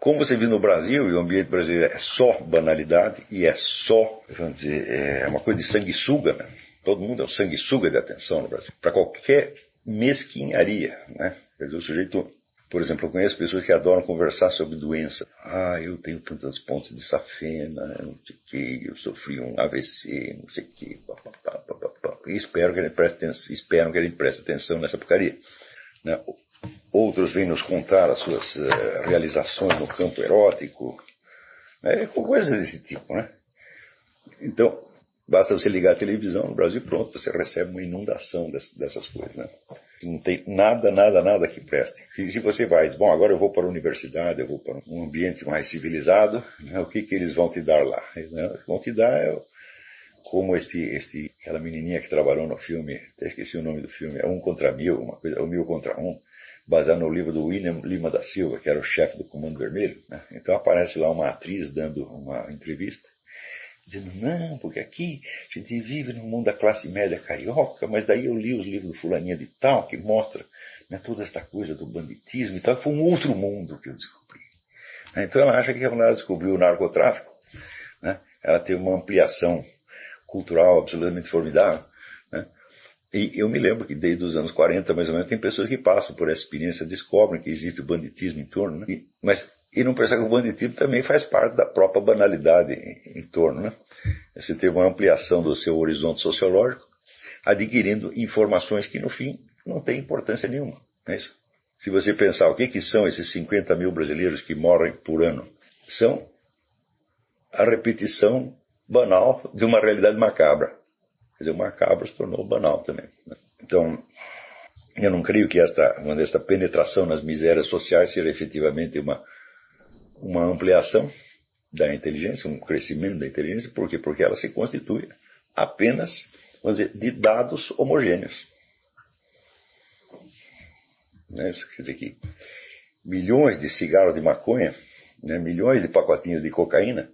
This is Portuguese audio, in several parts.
Como você viu no Brasil, e o ambiente brasileiro é só banalidade, e é só, vamos dizer, é uma coisa de sanguessuga, né? Todo mundo é um sanguessuga de atenção no Brasil, para qualquer mesquinharia, né? Quer dizer, o sujeito, por exemplo, eu conheço pessoas que adoram conversar sobre doença. Eu tenho tantas pontes de safena, não sei o que, eu sofri um AVC, não sei o que, e esperam que a gente preste atenção nessa porcaria, né? Outros vêm nos contar as suas realizações no campo erótico, né? Coisas desse tipo, né? Então, basta você ligar a televisão no Brasil, pronto, você recebe uma inundação dessas coisas, né? Não tem nada que preste. E se você vai, bom, agora eu vou para a universidade, eu vou para um ambiente mais civilizado, né? O que eles vão te dar lá? Né? Vão te dar como aquela menininha que trabalhou no filme, até esqueci o nome do filme, é 1 contra 1000, uma coisa, 1000 contra 1, baseado no livro do William Lima da Silva, que era o chefe do Comando Vermelho, né? Então aparece lá uma atriz dando uma entrevista, dizendo, não, porque aqui a gente vive no mundo da classe média carioca, mas daí eu li os livros do fulaninha de tal, que mostra, né, toda esta coisa do banditismo e tal, foi um outro mundo que eu descobri. Então ela acha que ela descobriu o narcotráfico, né? Ela tem uma ampliação cultural absolutamente formidável, né? E eu me lembro que desde os anos 40, mais ou menos, tem pessoas que passam por essa experiência, descobrem que existe o banditismo em torno, né? E não percebe que o banditismo também faz parte da própria banalidade em torno, né? Você tem uma ampliação do seu horizonte sociológico, adquirindo informações que, no fim, não têm importância nenhuma. Não é isso? Se você pensar o que são esses 50 mil brasileiros que morrem por ano, são a repetição banal de uma realidade macabra. Quer dizer, o macabro se tornou banal também, né? Então, eu não creio que esta penetração nas misérias sociais seja efetivamente uma ampliação da inteligência, um crescimento da inteligência. Por quê? Porque ela se constitui apenas, vamos dizer, de dados homogêneos. Né? Isso quer dizer que milhões de cigarros de maconha, né, milhões de pacotinhos de cocaína,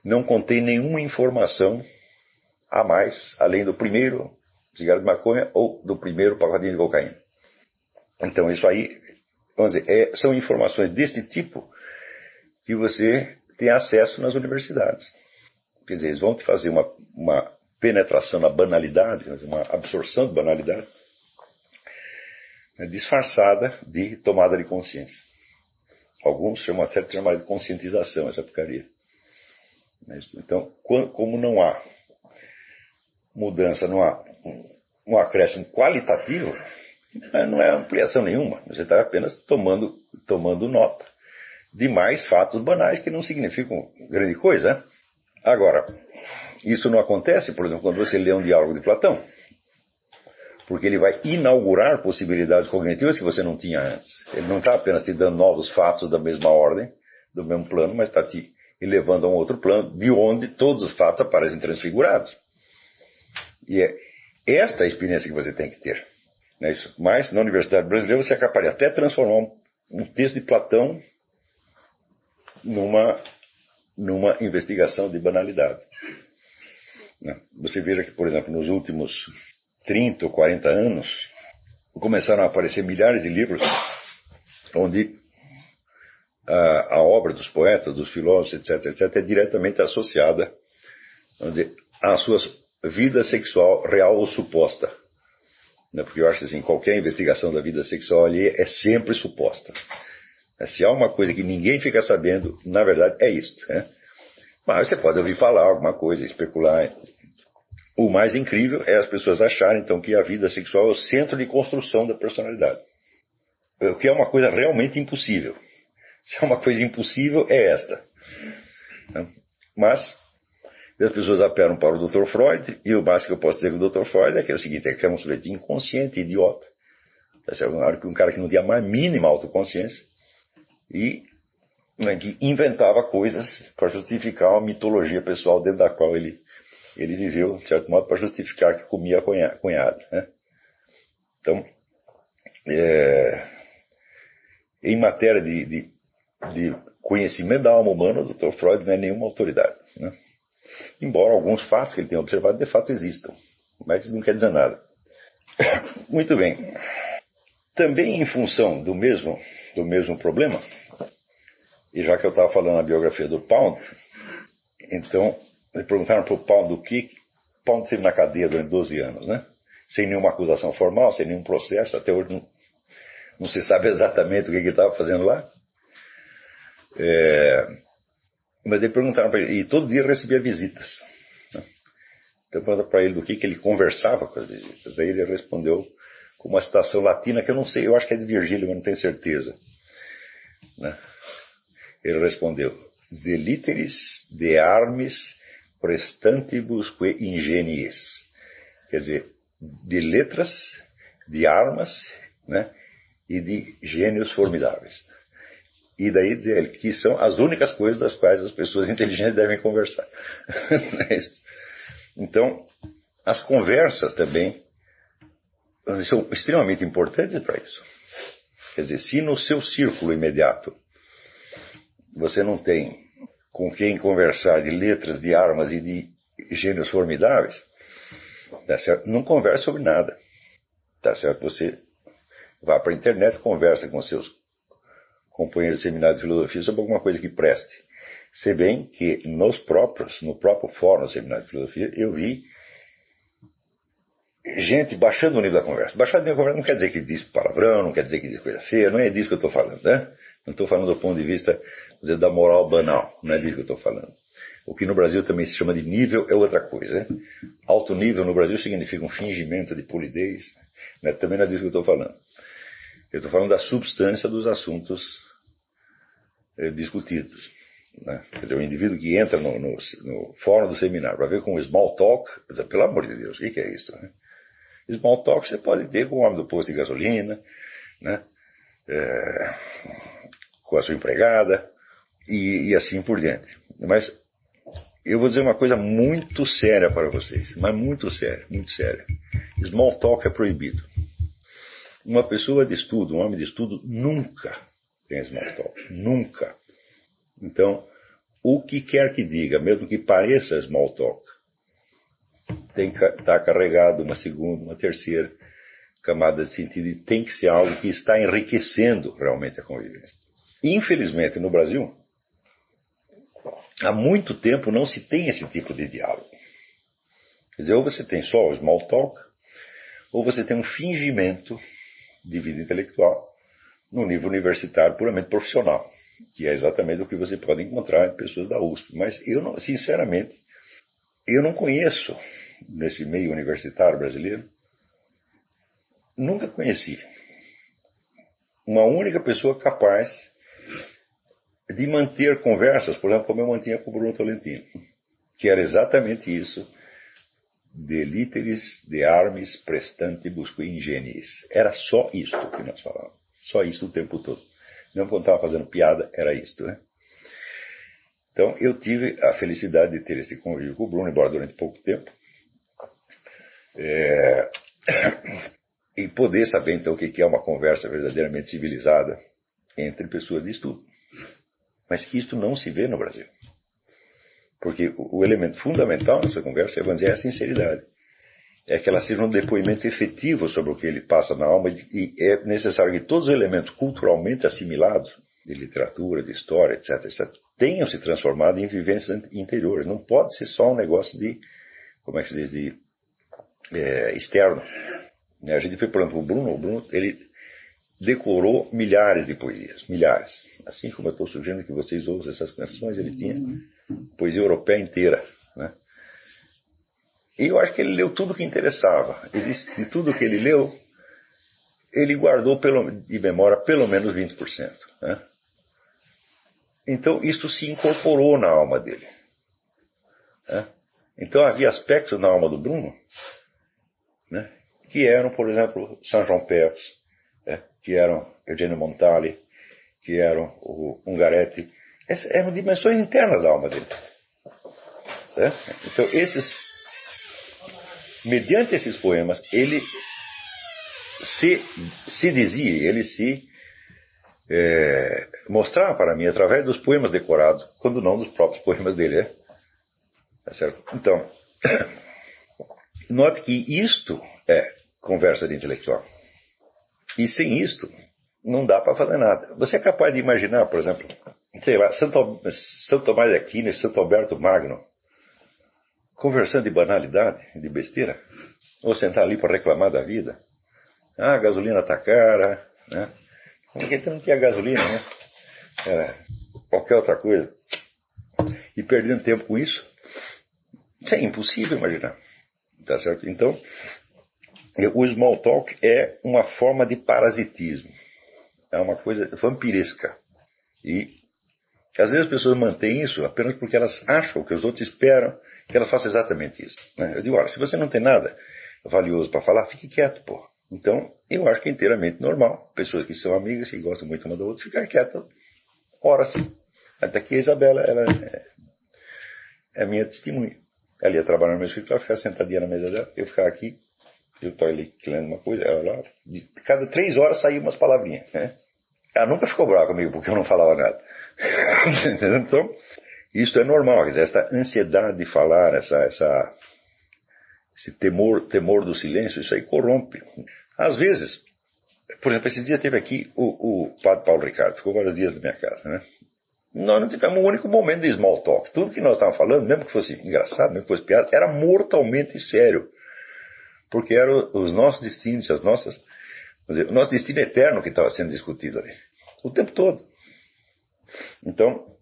não contém nenhuma informação a mais, além do primeiro cigarro de maconha ou do primeiro pacotinho de cocaína. Então isso aí, vamos dizer, são informações desse tipo que você tem acesso nas universidades. Quer dizer, eles vão te fazer uma penetração na banalidade, uma absorção de banalidade, né, disfarçada de tomada de consciência. Alguns chamam até de conscientização, essa porcaria. Então, como não há mudança, não há um acréscimo qualitativo, não é ampliação nenhuma. Você está apenas tomando nota de mais fatos banais que não significam grande coisa, né? Agora, isso não acontece, por exemplo, quando você lê um diálogo de Platão, porque ele vai inaugurar possibilidades cognitivas que você não tinha antes. Ele não está apenas te dando novos fatos da mesma ordem, do mesmo plano, mas está te elevando a um outro plano, de onde todos os fatos aparecem transfigurados. E é esta a experiência que você tem que ter. Não é isso? Mas, na Universidade Brasileira, você é capaz de até transformar um texto de Platão numa investigação de banalidade. Você veja que, por exemplo, nos últimos 30 ou 40 anos, começaram a aparecer milhares de livros onde a obra dos poetas, dos filósofos, etc., é diretamente associada, vamos dizer, à sua vida sexual real ou suposta. Porque eu acho que assim, qualquer investigação da vida sexual ali é sempre suposta. Se há uma coisa que ninguém fica sabendo, na verdade é isso, né? Mas você pode ouvir falar alguma coisa, especular. O mais incrível é as pessoas acharem, então, que a vida sexual é o centro de construção da personalidade. O que é uma coisa realmente impossível. Se é uma coisa impossível, é esta. Mas as pessoas apelam para o Dr. Freud, e o básico que eu posso dizer do Dr. Freud é que é o seguinte, é que é um sujeito inconsciente, idiota. Um cara que não tinha a mais mínima autoconsciência, e que inventava coisas para justificar uma mitologia pessoal dentro da qual ele viveu, de certo modo, para justificar que comia cunhado, né? Então, em matéria de conhecimento da alma humana, o Dr. Freud não é nenhuma autoridade, né? Embora alguns fatos que ele tenha observado de fato existam, mas isso não quer dizer nada. Muito bem. Também em função do mesmo problema, E já que eu estava falando a biografia do Pound, então me perguntaram para o Pound do que Pound esteve na cadeia durante 12 anos, né? Sem nenhuma acusação formal, sem nenhum processo, até hoje não se sabe exatamente o que ele estava fazendo lá. Mas eles perguntaram para ele, e todo dia recebia visitas. Né? Então perguntaram para ele do que ele conversava com as visitas. Daí ele respondeu com uma citação latina que eu não sei, eu acho que é de Virgílio, mas não tenho certeza. Né? Ele respondeu: de literis de armis prestantibusque ingenies. Quer dizer, de letras, de armas, né? E de gênios formidáveis. E daí dizer ele que são as únicas coisas das quais as pessoas inteligentes devem conversar. Então, as conversas também são extremamente importantes para isso. Quer dizer, se no seu círculo imediato você não tem com quem conversar de letras, de armas e de gênios formidáveis, tá certo? Não converse sobre nada. Tá certo? Você vá para a internet, conversa com seus companheiros de seminário de filosofia sobre alguma coisa que preste. Se bem que no próprio fórum do seminário de filosofia, eu vi gente baixando o nível da conversa. Baixando o nível da conversa não quer dizer que diz palavrão, não quer dizer que diz coisa feia, não é disso que eu estou falando, né? Não estou falando do ponto de vista dizer, da moral banal, não é disso que eu estou falando. O que no Brasil também se chama de nível é outra coisa. Né? Alto nível no Brasil significa um fingimento de polidez, né? Também não é disso que eu estou falando. Eu estou falando da substância dos assuntos discutidos. Né? Quer dizer, o indivíduo que entra no fórum do seminário para ver com o small talk, pelo amor de Deus, o que é isso? Né? Small talk você pode ter com o homem do posto de gasolina, né? Com a sua empregada e assim por diante. Mas eu vou dizer uma coisa muito séria para vocês, mas muito séria, muito séria. Small talk é proibido. Uma pessoa de estudo, um homem de estudo, nunca tem small talk. Nunca. Então, o que quer que diga, mesmo que pareça small talk, tem que estar carregado uma segunda, uma terceira camada de sentido e tem que ser algo que está enriquecendo realmente a convivência. Infelizmente, no Brasil, há muito tempo não se tem esse tipo de diálogo. Quer dizer, ou você tem só o small talk, ou você tem um fingimento de vida intelectual no nível universitário puramente profissional, que é exatamente o que você pode encontrar em pessoas da USP. Mas eu, não, sinceramente, eu não conheço, nesse meio universitário brasileiro, nunca conheci uma única pessoa capaz de manter conversas, por exemplo, como eu mantinha com o Bruno Tolentino, que era exatamente isso, de literis, de armis, prestantibus ingeniis. Era só isto que nós falávamos. Só isso o tempo todo. Não quando estava fazendo piada, era isto, né? Então, eu tive a felicidade de ter esse convívio com o Bruno, embora durante pouco tempo. E poder saber, então, o que é uma conversa verdadeiramente civilizada entre pessoas de estudo. Mas que isto não se vê no Brasil. Porque o elemento fundamental nessa conversa, vamos dizer, é a sinceridade. É que ela seja um depoimento efetivo sobre o que ele passa na alma e é necessário que todos os elementos culturalmente assimilados, de literatura, de história, etc., tenham se transformado em vivências interiores. Não pode ser só um negócio de, como é que se diz, de externo. A gente foi, por exemplo, o Bruno, ele decorou milhares de poesias, milhares. Assim como eu estou sugerindo que vocês ouçam essas canções, ele tinha poesia europeia inteira, né? E eu acho que ele leu tudo que interessava. E de tudo que ele leu, ele guardou de memória pelo menos 20%. Né? Então, isso se incorporou na alma dele. Né? Então, havia aspectos na alma do Bruno, né, que eram, por exemplo, Saint-Jean-Perse, que eram Eugenio Montale, que eram o Ungaretti. Essas eram dimensões internas da alma dele. Certo? Então, mediante esses poemas, ele se dizia, ele se mostrava para mim através dos poemas decorados, quando não dos próprios poemas dele. Tá certo? Então, note que isto é conversa de intelectual. E sem isto, não dá para fazer nada. Você é capaz de imaginar, por exemplo, sei lá, São Tomás de Aquino e Santo Alberto Magno, conversando de banalidade, de besteira, ou sentar ali para reclamar da vida. Ah, a gasolina está cara, né? Porque não tinha gasolina, né? Era qualquer outra coisa. E perdendo tempo com isso, isso é impossível imaginar. Tá certo? Então, o small talk é uma forma de parasitismo. É uma coisa vampiresca. E às vezes as pessoas mantêm isso apenas porque elas acham que os outros esperam que elas façam exatamente isso. Né? Eu digo, olha, se você não tem nada valioso para falar, fique quieto, pô. Então, eu acho que é inteiramente normal. Pessoas que são amigas, que gostam muito uma da outra, ficar quietas horas. Até que a Isabela, ela é minha testemunha. Ela ia trabalhar no meu escritório, ficar sentadinha na mesa dela, eu ficar aqui, eu estou ali lendo uma coisa, ela lá, de cada 3 horas saíam umas palavrinhas, né? Ela nunca ficou brava comigo porque eu não falava nada. Então, isso é normal, quer dizer, essa ansiedade de falar, esse temor do silêncio, isso aí corrompe. Às vezes, por exemplo, esse dia teve aqui o padre Paulo Ricardo, ficou vários dias na minha casa, né? Nós não tivemos um único momento de small talk. Tudo que nós estávamos falando, mesmo que fosse engraçado, mesmo que fosse piada, era mortalmente sério. Porque eram os nossos destinos, o nosso destino eterno que estava sendo discutido ali. O tempo todo. Então,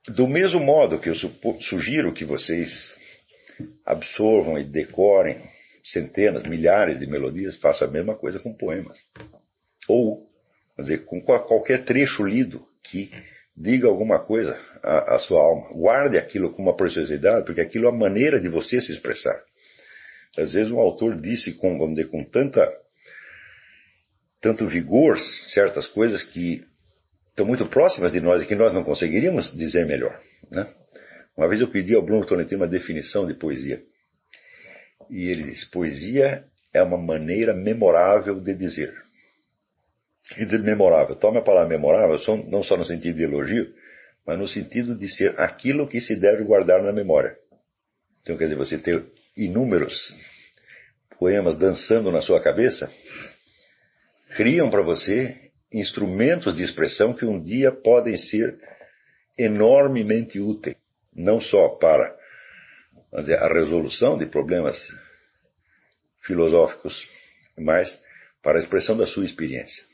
do mesmo modo que eu sugiro que vocês absorvam e decorem centenas, milhares de melodias, façam a mesma coisa com poemas. Ou, com qualquer trecho lido que diga alguma coisa à sua alma. Guarde aquilo com uma preciosidade, porque aquilo é a maneira de você se expressar. Às vezes um autor disse com tanto vigor certas coisas que estão muito próximas de nós e que nós não conseguiríamos dizer melhor. Né? Uma vez eu pedi ao Bruno Tolentino uma definição de poesia. E ele disse, poesia é uma maneira memorável de dizer. Quer dizer memorável? Tome a palavra memorável, não só no sentido de elogio, mas no sentido de ser aquilo que se deve guardar na memória. Então, quer dizer, você ter inúmeros poemas dançando na sua cabeça, criam para você instrumentos de expressão que um dia podem ser enormemente úteis, não só para, vamos dizer, a resolução de problemas filosóficos, mas para a expressão da sua experiência.